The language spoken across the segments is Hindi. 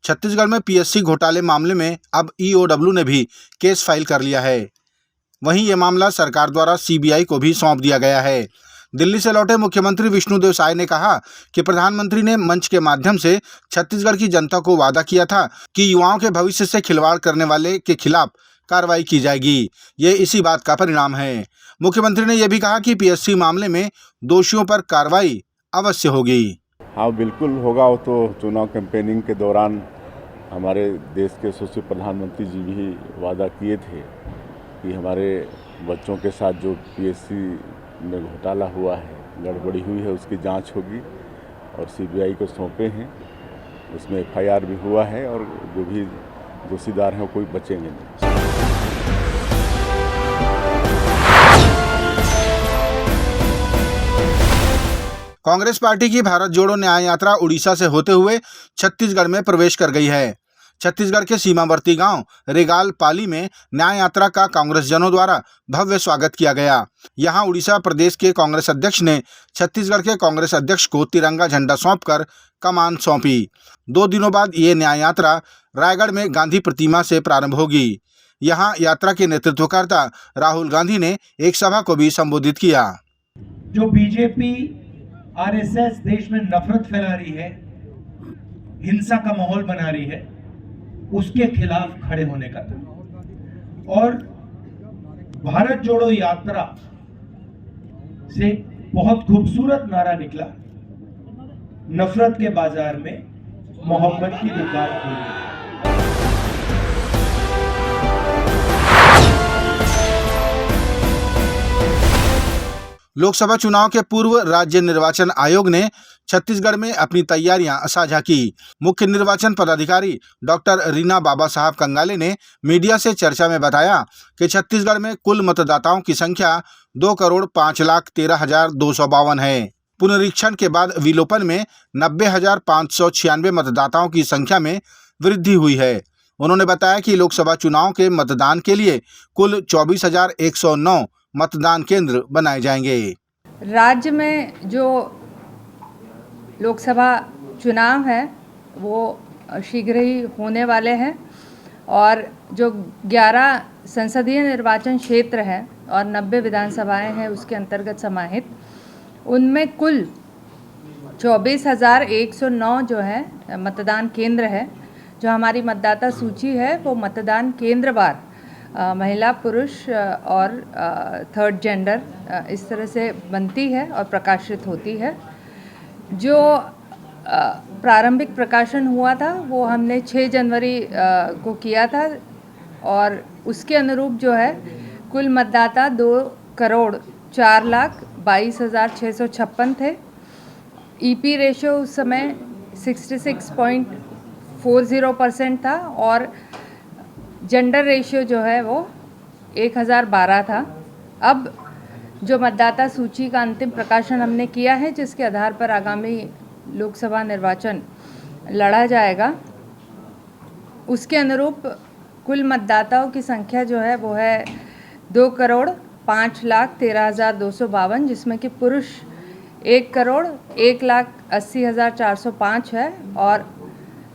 छत्तीसगढ़ में पीएससी घोटाले मामले में अब ईओडब्ल्यू ने भी केस फाइल कर लिया है। वहीं ये मामला सरकार द्वारा सीबीआई को भी सौंप दिया गया है। दिल्ली से लौटे मुख्यमंत्री विष्णुदेव साय ने कहा कि प्रधानमंत्री ने मंच के माध्यम से छत्तीसगढ़ की जनता को वादा किया था कि युवाओं के भविष्य से खिलवाड़ करने वाले के खिलाफ कार्रवाई की जाएगी। ये इसी बात का परिणाम है। मुख्यमंत्री ने यह भी कहा कि पीएससी मामले में दोषियों पर कार्रवाई अवश्य होगी। हाँ, बिल्कुल होगा। वो तो चुनाव कैंपेनिंग के दौरान हमारे देश के यशस्वी प्रधानमंत्री जी भी वादा किए थे कि हमारे बच्चों के साथ जो पीएससी में घोटाला हुआ है, गड़बड़ी हुई है, उसकी जांच होगी और सीबीआई को सौंपे हैं। उसमें एफआईआर भी हुआ है और जो भी दोषीदार हैं कोई बचेंगे नहीं। कांग्रेस पार्टी की भारत जोड़ो न्याय यात्रा उड़ीसा से होते हुए छत्तीसगढ़ में प्रवेश कर गई है। छत्तीसगढ़ के सीमावर्ती गांव रेगाल पाली में न्याय यात्रा का कांग्रेस जनों द्वारा भव्य स्वागत किया गया। यहां उड़ीसा प्रदेश के कांग्रेस अध्यक्ष ने छत्तीसगढ़ के कांग्रेस अध्यक्ष को तिरंगा झंडा सौंपकर कमान सौंपी। 2 दिनों बाद ये न्याय यात्रा रायगढ़ में गांधी प्रतिमा से प्रारंभ होगी। यहां यात्रा के नेतृत्वकर्ता राहुल गांधी ने एक सभा को भी संबोधित किया। जो बीजेपी आरएसएस देश में नफरत फैला रही है, हिंसा का माहौल बना रही है, उसके खिलाफ खड़े होने का था। और भारत जोड़ो यात्रा से बहुत खूबसूरत नारा निकला, नफरत के बाजार में मोहब्बत की दुकान खुली। लोकसभा चुनाव के पूर्व राज्य निर्वाचन आयोग ने छत्तीसगढ़ में अपनी तैयारियां साझा की। मुख्य निर्वाचन पदाधिकारी डॉक्टर रीना बाबा साहब कंगाले ने मीडिया से चर्चा में बताया कि छत्तीसगढ़ में कुल मतदाताओं की संख्या 2,05,13,252 है। पुनरीक्षण के बाद विलोपन में 90,596 मतदाताओं की संख्या में वृद्धि हुई है। उन्होंने बताया कि लोकसभा चुनाव के मतदान के लिए कुल 24,109 मतदान केंद्र बनाए जाएंगे। राज्य में जो लोकसभा चुनाव है वो शीघ्र ही होने वाले हैं और जो 11 संसदीय निर्वाचन क्षेत्र है और 90 विधानसभाएं हैं उसके अंतर्गत समाहित, उनमें कुल 24,109 जो है मतदान केंद्र है। जो हमारी मतदाता सूची है वो मतदान केंद्रवार महिला, पुरुष और थर्ड जेंडर इस तरह से बनती है और प्रकाशित होती है। जो प्रारंभिक प्रकाशन हुआ था वो हमने 6 जनवरी को किया था और उसके अनुरूप जो है कुल मतदाता 2,04,22,656 थे। ईपी रेशियो उस समय 66.40% था और जेंडर रेशियो जो है वो 1012 था। अब जो मतदाता सूची का अंतिम प्रकाशन हमने किया है, जिसके आधार पर आगामी लोकसभा निर्वाचन लड़ा जाएगा, उसके अनुरूप कुल मतदाताओं की संख्या जो है वो है 2,05,13,252, जिसमें कि पुरुष 1,01,80,405 है और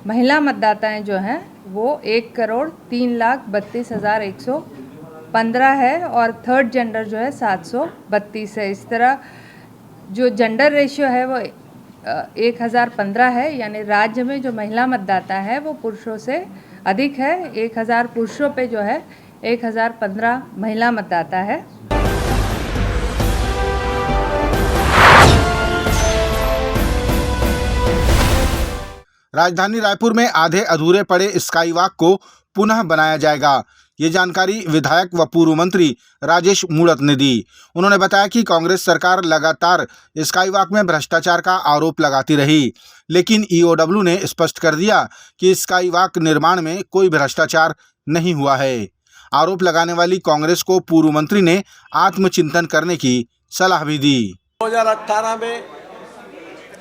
महिला मतदाताएं जो हैं वो 1,03,32,115 है और थर्ड जेंडर जो है 732 है। इस तरह जो जेंडर रेशियो है वो 1,015 है, यानी राज्य में जो महिला मतदाता है वो पुरुषों से अधिक है। 1,000 पुरुषों पे जो है 1,015 महिला मतदाता है। राजधानी रायपुर में आधे अधूरे पड़े स्काई वॉक को पुनः बनाया जाएगा। ये जानकारी विधायक व पूर्व मंत्री राजेश मूणत ने दी। उन्होंने बताया कि कांग्रेस सरकार लगातार स्काई वॉक में भ्रष्टाचार का आरोप लगाती रही, लेकिन ईओडब्ल्यू ने स्पष्ट कर दिया कि स्काई वॉक निर्माण में कोई भ्रष्टाचार नहीं हुआ है। आरोप लगाने वाली कांग्रेस को पूर्व मंत्री ने आत्मचिंतन करने की सलाह भी दी। 2018 में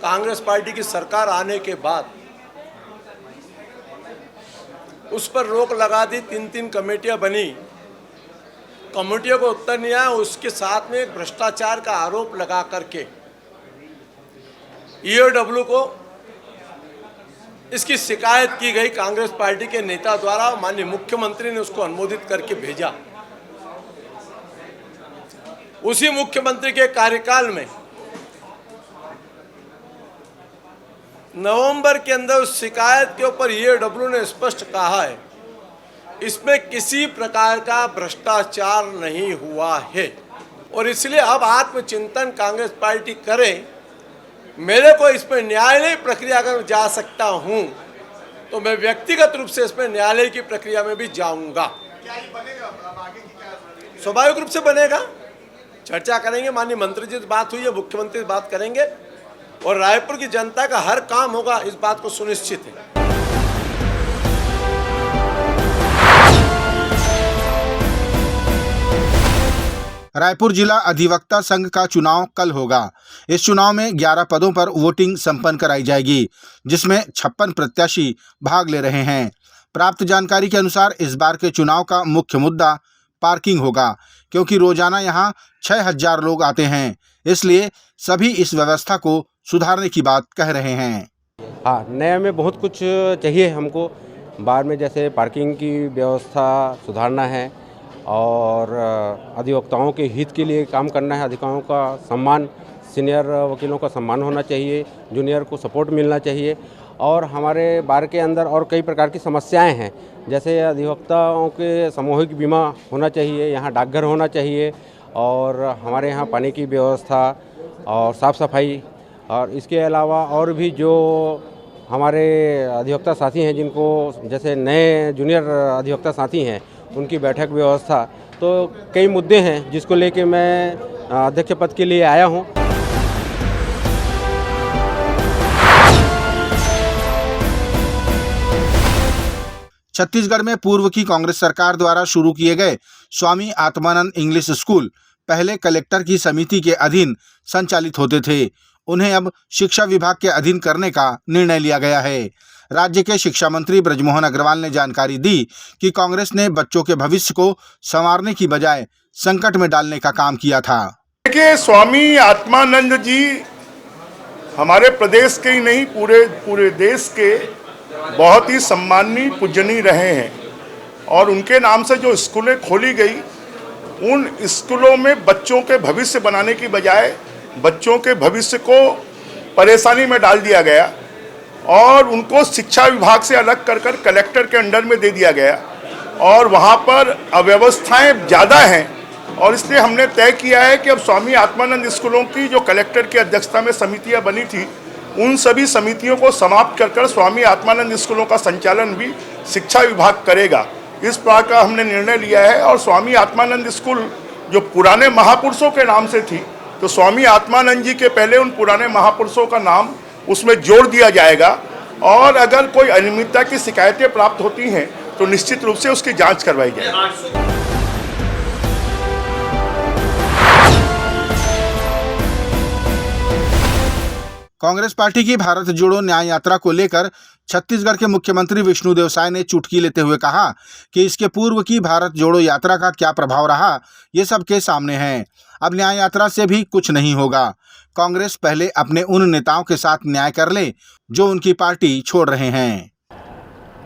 कांग्रेस पार्टी की सरकार आने के बाद उस पर रोक लगा दी। 3 कमेटियां बनी, कमेटियों को उत्तर नहीं आया। उसके साथ में भ्रष्टाचार का आरोप लगा करके ईओडब्ल्यू को इसकी शिकायत की गई कांग्रेस पार्टी के नेता द्वारा। माननीय मुख्यमंत्री ने उसको अनुमोदित करके भेजा। उसी मुख्यमंत्री के कार्यकाल में नवंबर के अंदर उस शिकायत के ऊपर ईओडब्ल्यू ने स्पष्ट कहा है इसमें किसी प्रकार का भ्रष्टाचार नहीं हुआ है और इसलिए अब आत्मचिंतन कांग्रेस पार्टी करे। मेरे को इसमें न्यायालय प्रक्रिया अगर जा सकता हूं तो मैं व्यक्तिगत रूप से इसमें न्यायालय की प्रक्रिया में भी जाऊंगा। स्वाभाविक रूप से बनेगा, चर्चा करेंगे। माननीय मंत्री जी से बात हुई है, मुख्यमंत्री से बात करेंगे और रायपुर की जनता का हर काम होगा, इस बात को सुनिश्चित है। रायपुर जिला अधिवक्ता संघ का चुनाव कल होगा। इस चुनाव में 11 पदों पर वोटिंग संपन्न कराई जाएगी, जिसमें 56 प्रत्याशी भाग ले रहे हैं। प्राप्त जानकारी के अनुसार इस बार के चुनाव का मुख्य मुद्दा पार्किंग होगा, क्योंकि रोजाना यहां 6000 लोग आते हैं। इसलिए सभी इस व्यवस्था को सुधारने की बात कह रहे हैं। हाँ, नया में बहुत कुछ चाहिए हमको। बार में जैसे पार्किंग की व्यवस्था सुधारना है और अधिवक्ताओं के हित के लिए काम करना है। अधिवक्ताओं का सम्मान, सीनियर वकीलों का सम्मान होना चाहिए, जूनियर को सपोर्ट मिलना चाहिए। और हमारे बार के अंदर और कई प्रकार की समस्याएं हैं, जैसे अधिवक्ताओं के सामूहिक बीमा होना चाहिए, यहाँ डाकघर होना चाहिए और हमारे यहाँ पानी की व्यवस्था और साफ़ सफाई, और इसके अलावा और भी जो हमारे अधिवक्ता साथी हैं जिनको जैसे नए जूनियर अधिवक्ता साथी हैं उनकी बैठक व्यवस्था, तो कई मुद्दे हैं जिसको लेके मैं अध्यक्ष पद के लिए आया हूं। छत्तीसगढ़ में पूर्व की कांग्रेस सरकार द्वारा शुरू किए गए स्वामी आत्मानंद इंग्लिश स्कूल पहले कलेक्टर की समिति के अधीन संचालित होते थे। उन्हें अब शिक्षा विभाग के अधीन करने का निर्णय लिया गया है। राज्य के शिक्षा मंत्री बृजमोहन अग्रवाल ने जानकारी दी कि कांग्रेस ने बच्चों के भविष्य को संवारने की बजाय संकट में डालने का काम किया था। देखिए, स्वामी आत्मानंद जी हमारे प्रदेश के ही नहीं, पूरे देश के बहुत ही सम्माननीय पूजनीय रहे हैं और उनके नाम से जो स्कूलें खोली गई, उन स्कूलों में बच्चों के भविष्य बनाने की बजाय बच्चों के भविष्य को परेशानी में डाल दिया गया और उनको शिक्षा विभाग से अलग कर कलेक्टर के अंडर में दे दिया गया और वहाँ पर अव्यवस्थाएं ज़्यादा हैं। और इसलिए हमने तय किया है कि अब स्वामी आत्मानंद स्कूलों की जो कलेक्टर की अध्यक्षता में समितियाँ बनी थी, उन सभी समितियों को समाप्त कर स्वामी आत्मानंद स्कूलों का संचालन भी शिक्षा विभाग करेगा। इस प्रकार का हमने निर्णय लिया है। और स्वामी आत्मानंद स्कूल जो पुराने महापुरुषों के नाम से थी, तो स्वामी आत्मानंद जी के पहले उन पुराने महापुरुषों का नाम उसमें जोड़ दिया जाएगा और अगर कोई अनियमितता की शिकायतें प्राप्त होती हैं तो निश्चित रूप से उसकी जांच करवाई जाएगी। कांग्रेस पार्टी की भारत जोड़ो न्याय यात्रा को लेकर छत्तीसगढ़ के मुख्यमंत्री विष्णुदेव साय ने चुटकी लेते हुए कहा कि इसके पूर्व की भारत जोड़ो यात्रा का क्या प्रभाव रहा, ये सबके सामने है। अब न्याय यात्रा से भी कुछ नहीं होगा। कांग्रेस पहले अपने उन नेताओं के साथ न्याय कर ले जो उनकी पार्टी छोड़ रहे हैं।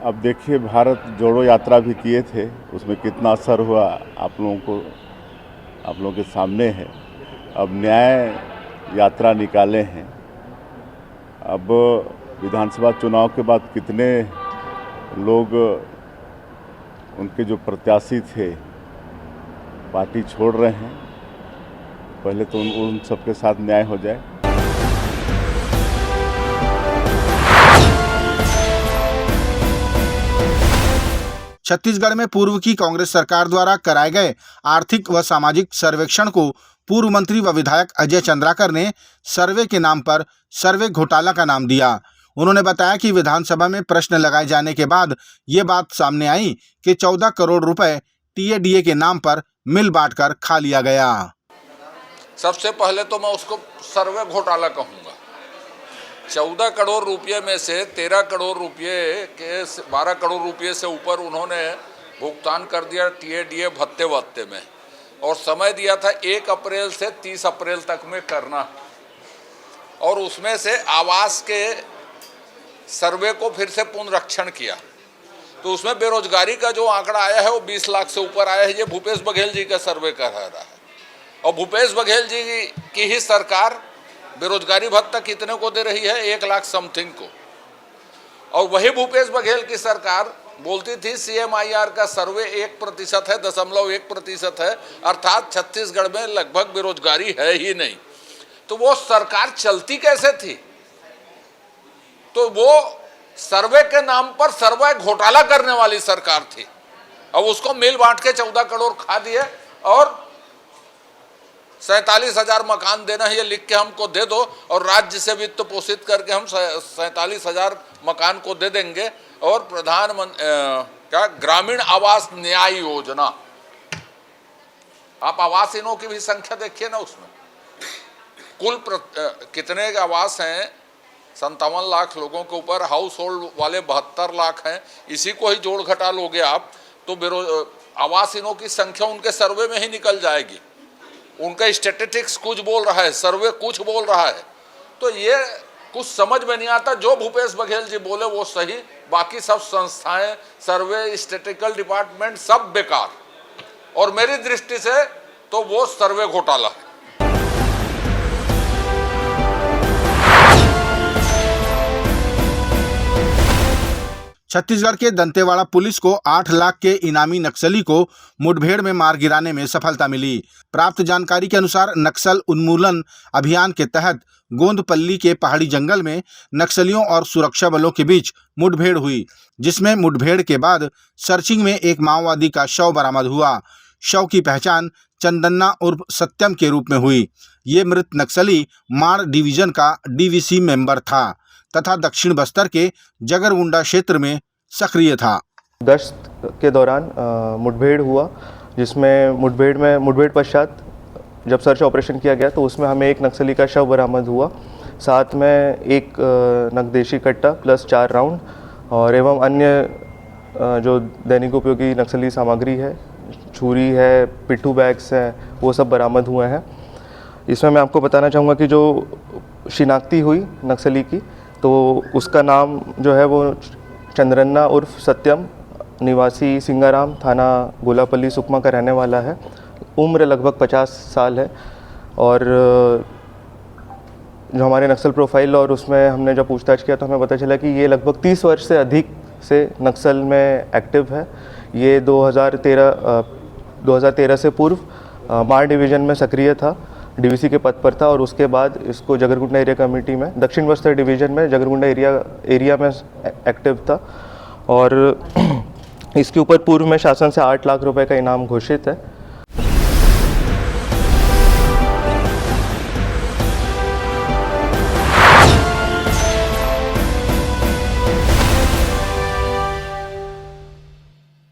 अब देखिए, भारत जोड़ो यात्रा भी किए थे, उसमें कितना असर हुआ आप लोगों के सामने है। अब न्याय यात्रा निकाले हैं। अब विधानसभा चुनाव के बाद कितने लोग उनके जो प्रत्याशी थे पार्टी छोड़ रहे हैं, पहले तो उन सबके साथ न्याय हो जाए। छत्तीसगढ़ में पूर्व की कांग्रेस सरकार द्वारा कराए गए आर्थिक व सामाजिक सर्वेक्षण को पूर्व मंत्री व विधायक अजय चंद्राकर ने सर्वे के नाम पर सर्वे घोटाला का नाम दिया। उन्होंने बताया कि विधानसभा में प्रश्न लगाए जाने के बाद ये बात सामने आई कि 14 करोड़ रुपए टीएडीए के नाम पर मिल बांटकर खा लिया गया। सबसे पहले तो मैं उसको सर्वे घोटाला कहूँगा। 14 करोड़ रुपये में से 13 करोड़ रुपये के 12 करोड़ रुपये से ऊपर उन्होंने भुगतान कर दिया टीएडीए भत्ते में, और समय दिया था 1 अप्रैल से 30 अप्रैल तक में करना। और उसमें से आवास के सर्वे को फिर से पुनरीक्षण किया तो उसमें बेरोजगारी का जो आंकड़ा आया है वो 20 लाख से ऊपर आया है। ये भूपेश बघेल जी का सर्वे कर रहा है और भूपेश बघेल जी की ही सरकार बेरोजगारी भत्ता कितने को दे रही है? 1 लाख समथिंग को। और वही भूपेश बघेल की सरकार बोलती थी CMIR का सर्वे 1% है, 0.1% है, अर्थात छत्तीसगढ़ में लगभग बेरोजगारी है ही नहीं। तो वो सरकार चलती कैसे थी? तो वो सर्वे के नाम पर सर्वे घोटाला करने वाली सरकार थी। अब उसको मिल बांट के 14 करोड़ खा दिए और 47,000 मकान देना है ये लिख के हमको दे दो और राज्य से वित्त पोषित करके हम 47,000 मकान को दे देंगे। और प्रधानमंत्री ग्रामीण आवास न्याय योजना, आप आवासहीनों की भी संख्या देखिए ना, उसमें कुल कितने आवास हैं? 57 लाख लोगों के ऊपर, हाउस होल्ड वाले 72 लाख हैं। इसी को ही जोड़ घटा लोगे आप तो आवासहीनों की संख्या उनके सर्वे में ही निकल जाएगी। उनका स्टैटिस्टिक्स कुछ बोल रहा है, सर्वे कुछ बोल रहा है। तो ये कुछ समझ में नहीं आता। जो भूपेश बघेल जी बोले वो सही, बाकी सब संस्थाएं, सर्वे, स्टैटिस्टिकल डिपार्टमेंट सब बेकार। और मेरी दृष्टि से तो वो सर्वे घोटाला है। छत्तीसगढ़ के दंतेवाड़ा पुलिस को 8 लाख के इनामी नक्सली को मुठभेड़ में मार गिराने में सफलता मिली। प्राप्त जानकारी के अनुसार नक्सल उन्मूलन अभियान के तहत गोंदपल्ली के पहाड़ी जंगल में नक्सलियों और सुरक्षा बलों के बीच मुठभेड़ हुई, जिसमें मुठभेड़ के बाद सर्चिंग में एक माओवादी का शव बरामद हुआ। शव की पहचान चंदन्ना उर्फ सत्यम के रूप में हुई। ये मृत नक्सली माड़ डिवीजन का DVC मेंबर था तथा दक्षिण बस्तर के जगरगुंडा क्षेत्र में सक्रिय था। गश्त के दौरान मुठभेड़ हुआ, जिसमें मुठभेड़ पश्चात जब सर्च ऑपरेशन किया गया तो उसमें हमें एक नक्सली का शव बरामद हुआ, साथ में एक नगदेशी कट्टा प्लस 4 राउंड और एवं अन्य जो दैनिक उपयोगी नक्सली सामग्री है, छुरी है, पिट्ठू बैग्स हैं, वो सब बरामद हुए हैं। इसमें मैं आपको बताना चाहूँगा कि जो शिनाख्ती हुई नक्सली की, तो उसका नाम जो है वो चंद्रन्ना उर्फ सत्यम, निवासी सिंगाराम, थाना गोलापल्ली, सुकमा का रहने वाला है। उम्र लगभग 50 साल है। और जो हमारे नक्सल प्रोफाइल और उसमें हमने जब पूछताछ किया तो हमें पता चला कि ये लगभग 30 वर्ष से अधिक से नक्सल में एक्टिव है। ये 2013 से पूर्व माड़ डिवीज़न में सक्रिय था, DVC के पद पर था और उसके बाद इसको जगरगुंडा एरिया कमेटी में दक्षिण बस्तर डिवीज़न में जगरगुंडा एरिया में एक्टिव था। और इसके ऊपर पूर्व में शासन से 8 लाख रुपए का इनाम घोषित है।